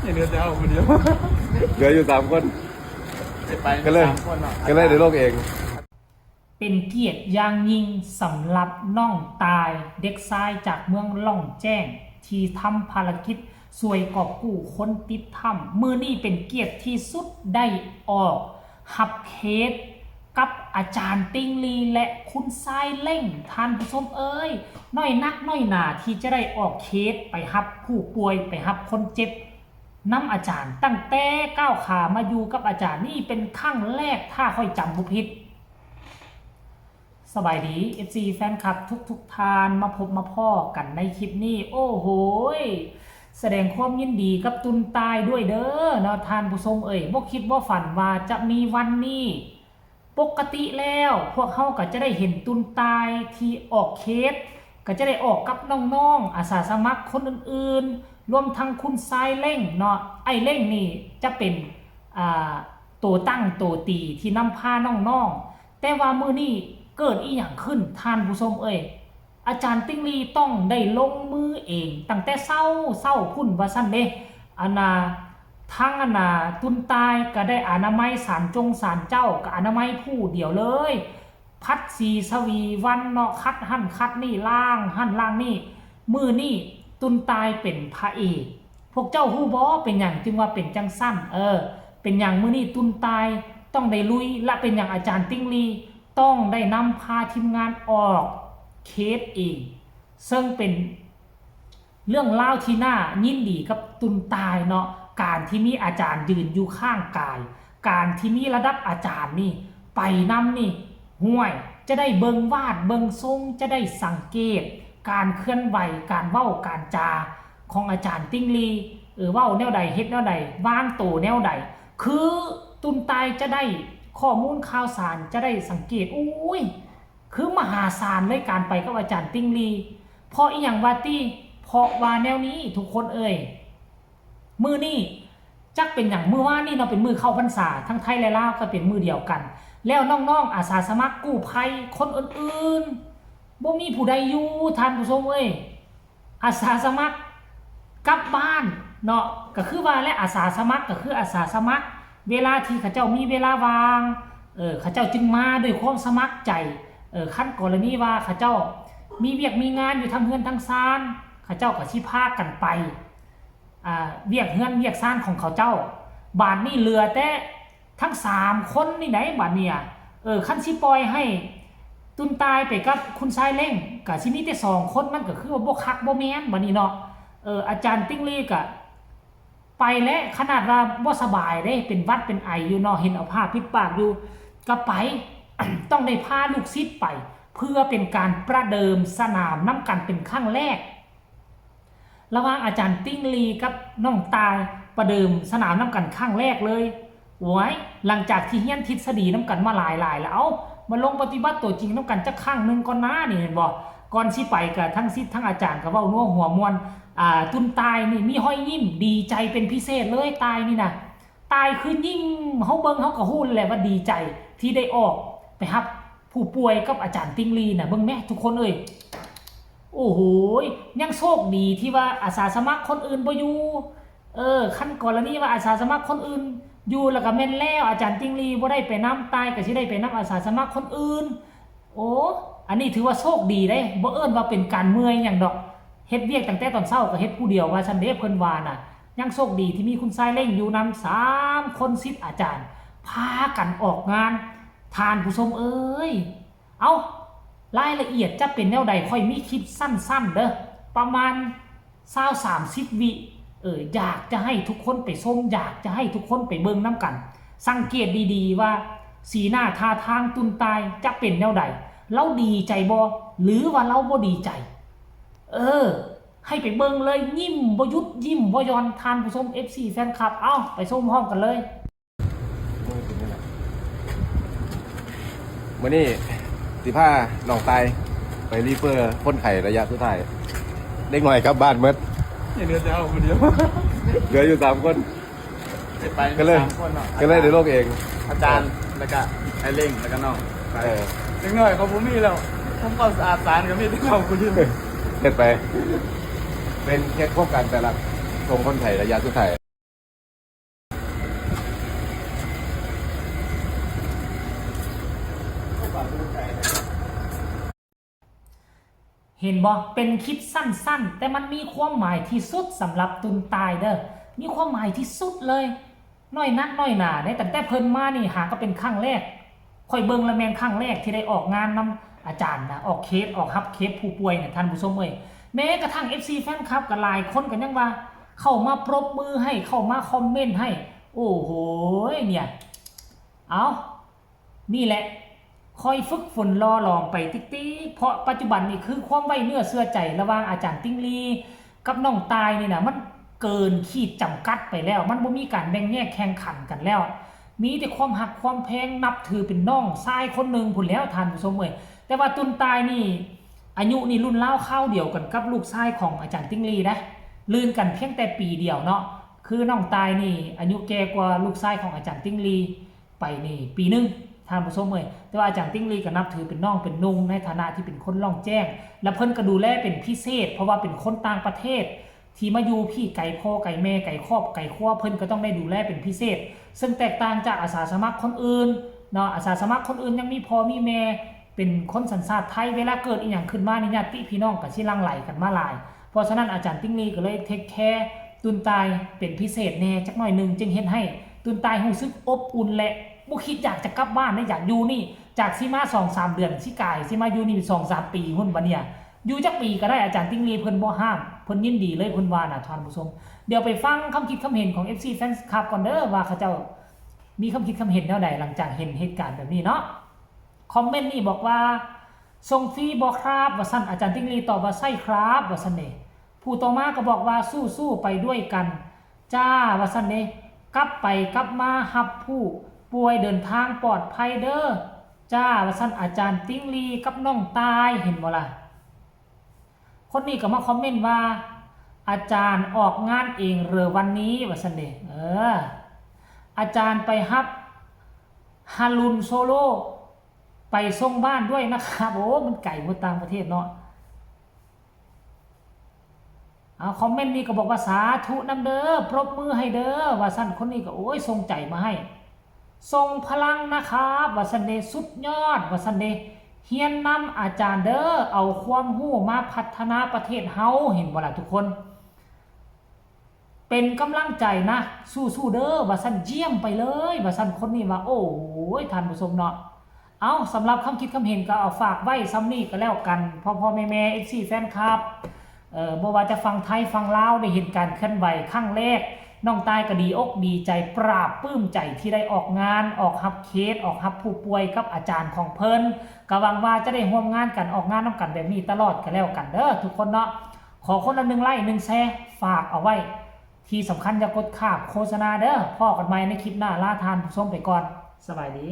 อย่าเดือดจะเอาคนเดียวเหลืออยู่3 คนไปก็เลยในโลกเอง เป็นเกียรติอย่างยิ่งสำหรับน้องตายเด็กชายจากเมืองล่องแจ้งที่ทำภารกิจช่วยกอบกู้คนติดถ้ำมื้อนี้เป็นเกียรติที่สุดได้ออกหับเคสกับอาจารย์ติงลีและคุณทรายเล่งท่านผู้ชมเอ้ยน้อยนักน้อยหนาที่จะได้ออกเคสไปหับผู้ป่วยไปหับคนเจ็บน้ำอาจารย์ตั้งแต่ก้าวขามาอยู่กับอาจารย์นี่เป็นครั้งแรกถ้าค่อยจำบุผิดสบายดี FC แฟนคลับทุกทานมาพบมาพ่อกันในคลิปนี้โอ้โหแสดงความยินดีกับตุนตายด้วยเด้อเนาะทานผู้ชมเอ่ยบ่คิดบ่ฝันว่าจะมีวันนี้ปกติแล้วพวกเขาก็จะได้เห็นตุนตายที่ออกเคสก็จะได้ออกกับน้องๆอาสาสมัครคนอื่นๆรวมทั้งคุณทรายเล่งเนาะไอ้เล่งนี่จะเป็นตัวตั้งตัวตีที่นำพาน้องๆแต่ว่ามื้อนี้เกิดอีหยังขึ้นท่านผู้ชมเอ่ยอาจารย์ติ้งลีต้องได้ลงมือเองตั้งแต่เศร้าพุ่นว่าซั่นเด้ทั้งตุนตายก็ได้อนามัยศาลเจ้าก็อนามัยผู้เดียวเลยพัดสีสวีวันเนาะคัดหั่นคัดนี่ล่างหั่นล่างนี่มือนี่ตุนตายเป็นพระเอกพวกเจ้าฮู้บ่เป็นหยังจึงว่าเป็นจังสั้นเป็นหยังมื้อนี้ตุนตายต้องได้ลุยและเป็นหยังอาจารย์ติ้งลีต้องได้นำพาทีมงานออกเคสเองซึ่งเป็นเรื่องเล่าที่น่ายินดีกับตุนตายเนาะการที่มีอาจารย์ยืนอยู่ข้างกายการที่มีระดับอาจารย์นี่ไปนำนี่ห่วยจะได้เบิงวาดเบิงทรงจะได้สังเกตการเคลื่อนไหวการเว้าการจาของอาจารย์ติ้งลีเว้าแนวใดเฮ็ดแนวใดวางโตแนวใดคือตุนตายจะได้ข้อมูลข่าวสารจะได้สังเกตอุ้ยคือมหาศาลเลยการไปกับอาจารย์ติ้งลีเพราะอีหยังว่าตี้เพราะว่าแนวนี้ทุกคนเอ่ยมือนี่จักเป็นอย่างมือว่านี่เราเป็นมือเข้าพรรษาทั้งไทยและลาวก็เป็นมือเดียวกันแล้วน้องๆอาสาสมัครกู้ภัยคนอื่นๆบ่มีผู้ใดอยู่ท่านผู้ชมเอ้ยอาสาสมัครกลับบ้านเนาะก็คือว่าและอาสาสมัครก็คืออาสาสมัครเวลาที่เขาเจ้ามีเวลาวางเขาเจ้าจึงมาด้วยความสมัครใจขั้นกรณีว่าเขาเจ้ามีเวียกมีงานอยู่ทางเฮือนทางซานเขาเจ้าก็สิพากันไปเวียกเฮือนเวียกซานของเขาเจ้าบาดนี้เหลือแต่ทั้ง3 คนนี่ไหนบาดเนี่ยขั้นสิปล่อยให้ตุนตายไปกับคุณชายเล่งก็สิมีแต่2 คนมันก็คือว่าบ่คักบ่แม่นบาดนี้เนาะอาจารย์ติ้งลีก็ไปและขนาดว่าบ่สบายได้เป็นวัดเป็นไออยู่เนาะเห็นเอาผ้าปิดปากอยู่ก็ไป ต้องได้พาลูกศิษย์ไปเพื่อเป็นการประเดิมสนามน้ำกันเป็นครั้งแรกระหว่างอาจารย์ติ้งลีกับน้องตายประเดิมสนามน้ำกันครั้งแรกเลยโว้ยหลังจากที่เฮียนทฤษฎีน้ำกันมาหลายแล้วมาลงปฏิบัติตัวจริงน้ำกันจะครั้งนึงก่อนนะนี่เห็นบ่ก่อนสิไปกับทั้งศิษย์ทั้งอาจารย์ก็เว้านัวหัวมวนตุนตายนี่มีห้อยยิ้มดีใจเป็นพิเศษเลยตายนี่นะตายคือยิ้มเฮาเบิ่งเฮาก็ฮู้แหละว่าดีใจที่ได้ออกไปรับผู้ป่วยกับอาจารย์ติ้งลีน่ะเบิ่งแม่ทุกคนเอ้ยโอ้โหยังโชคดีที่ว่าอาสาสมัครคนอื่นบ่อยู่ขั้นกรณีว่าอาสาสมัครคนอื่นอยู่แล้วก็แม่นแล้วอาจารย์ติ้งลีบ่ได้ไปนำตายก็สิได้ไปนำอาสาสมัครคนอื่นโอ้อันนี้ถือว่าโชคดีเด้บ่เอิ้นว่าเป็นการเมื่อยหยังดอกเฮ็ดเวียกตั้งแต่ตอนเช้าก็เฮ็ดผู้เดียวว่าซั่นเด้เพิ่นว่าน่ะยังโชคดีที่มีคุณชายเล่งอยู่นำ3 คนศิษย์อาจารย์พากันออกงานทานผู้ชมเอ้ยเอารายละเอียดจะเป็นแนวใดค่อยมีคลิปสั้นๆเด้อประมาณ20-30 วิอยากจะให้ทุกคนไปชมอยากจะให้ทุกคนไปเบิ่งน้ำกันสังเกตดีๆว่าสีหน้าท่าทางตุนตายจะเป็นแนวใดเราดีใจบ่หรือว่าเราบ่ดีใจให้ไปเบิ่งเลยยิ้มบ่หยุดยิ้มบ่ย้อนทานผู้ชม FC แฟนคลับเอาไปชมพร้อมกันเลยมื้อนี้สิพาน้องตายไปรีเฟอร์คนไข้ระยะสุดท้ายเด็กหน่อยกลับบ้านหมดอย่าเดือดจะเอาคนเดียวเหลืออยู่3 คนไปก็เลยในโลกเองอาจารย์แล้วก็ไอ้เล่งแล้วก็น้องไปเล็กน้อยเขาผมมีแล้วผมก็สะอาดสารก็มีที่เขาคนเดียวเฮ็ดไปเป็นแค่โครงการแต่ละส่งคนไข้ระยะสุดท้าย เห็นบ่เป็นคลิปสั้นๆแต่มันมีความหมายที่สุดสำหรับตุนตายเด้อมีความหมายที่สุดเลยน้อยนักน้อยหนาเนี่ยแต่เพิ่นมานี่หาก็เป็นครั้งแรกค่อยเบิ่งละแมนครั้งแรกที่ได้ออกงานนำอาจารย์นะออกเคสออกฮับเคสผู้ป่วยเนี่ยท่านผู้ชมเอ้ยแม้กระทั่ง FC แฟนคลับก็หลายคนกันยังว่าเข้ามาปรบมือให้เข้ามาคอมเมนต์ให้โอ้โหเนี่ยเอานี่แหละคอยฝึกฝนรอลองไปติ๊กๆเพราะปัจจุบันนี่คือความไว้เนื้อเชื่อใจระหว่างอาจารย์ติ้งลีกับน้องตายนี่นะมันเกินขีดจำกัดไปแล้วมันบ่มีการแบ่งแยกแข่งขันกันแล้วมีแต่ความหักความแพงนับถือเป็นน้องชายคนหนึ่งพุ่นแล้วท่านผู้ชมเอ้ยแต่ว่าตุนตายนี่อายุนี่รุ่นเล่าข้าวเดียวกันกับลูกชายของอาจารย์ติ้งลีนะลื่นกันเพียงแต่ปีเดียวเนาะคือน้องตายนี่อายุแก่กว่าลูกชายของอาจารย์ติ้งลีไปนี่ปีนึงท่านผู้ชมเอ้ยแต่ว่าอาจารย์ติ้งลีก็นับถือเป็นน้องเป็นนุ่งในฐานะที่เป็นคนล่องแจ้งและเพิ่นก็ดูแลเป็นพิเศษเพราะว่าเป็นคนต่างประเทศที่มาอยู่พี่ไก่พ่อไก่แม่ไก่ครอบไก่ครัวเพิ่นก็ต้องได้ดูแลเป็นพิเศษซึ่งแตกต่างจากอาสาสมัครคนอื่นเนาะอาสาสมัครคนอื่นยังมีพ่อมีแม่เป็นคนสัญชาติไทยเวลาเกิดอีหยังขึ้นมานี่ญาติพี่น้องก็สิหลั่งไหลกันมาหลายเพราะฉะนั้นอาจารย์ติ้งลีก็เลยเทคแคร์ตุนตายเป็นพิเศษแน่จักหน่อยนึงจึงเฮ็ดให้ตุนตายรู้สึกอบอุ่นและบ่คิดอยากจะกลับบ้านนะอยากอยู่นี่จากสิมา 2-3 เดือนสิกายสิมาอยู่นี่ 2-3 ปีหุ่นบัดเนี่ยอยู่จักปีก็ได้อาจารย์ติ้งลีเพิ่นบ่ห้ามเพิ่นยินดีเลยเพิ่นว่าน่ะท่านผู้ชมเดี๋ยวไปฟังคำคิดคำเห็นของ FC Fans Club ก่อนเด้อว่าเขาเจ้ามีคำคิดคำเห็นแนวใดหลังจากเห็นเหตุการณ์แบบนี้เนาะคอมเมนต์นี่บอกว่าส่งฟรีบ่ครับว่าซั่นอาจารย์ติ้งลีตอบว่าใช่ครับว่าซั่นเด้ผู้ต่อมาก็บอกว่าสู้ๆไปด้วยกันจ้าว่าซั่นเด้กลับไปกลับมารับผู้ป่วยเดินทางปลอดภัยเด้อจ้าว่าซั่นอาจารย์ติ้งลีกับน้องตายเห็นบ่ล่ะคนนี้ก็มาคอมเมนต์ว่าอาจารย์ออกงานเองเรือวันนี้ว่าซั่นเด้อาจารย์ไปรับฮารุนโซโลไปส่งบ้านด้วยนะครับโอ้มันไก่หมดต่างประเทศเนาะคอมเมนต์นี้ก็บอกว่าสาธุนำเด้อปรบมือให้เด้อว่าซั่นคนนี้ก็โอ้ยส่งใจมาให้ส่งพลังนะครับว่าซั่นเดสุดยอดว่าซั่นเดเฮียนนำอาจารย์เด้อเอาความรู้มาพัฒนาประเทศเฮาเห็นบ่ล่ะทุกคนเป็นกำลังใจนะสู้ๆเด้อว่าซั่นเยี่ยมไปเลยว่าซั่นคนนี้ว่าโอ้ยท่านผู้ชมเนาะเอาสำหรับคำคิดคำเห็นก็เอาฝากไว้ซ้ำนี้ก็แล้วกันพ่อแม่ FC แฟนคลับบ่ว่าจะฟังไทยฟังลาวได้เห็นการเคลื่อนไหวครั้งแรกน้องตายก็ดีอกดีใจปราบปลื้มใจที่ได้ออกงานออกรับเคสออกรับผู้ป่วยกับอาจารย์ของเพิ่นก็หวังว่าจะได้ร่วมงานกันออกงานนำกันแบบนี้ตลอดก็แล้วกันเด้อทุกคนเนาะขอคนละ1 ไลค์ 1 แชร์ฝากเอาไว้ที่สำคัญอย่ากดข้ามโฆษณาเด้อพอกันใหม่ในคลิปหน้าลาทานผู้ชมไปก่อนสบายดี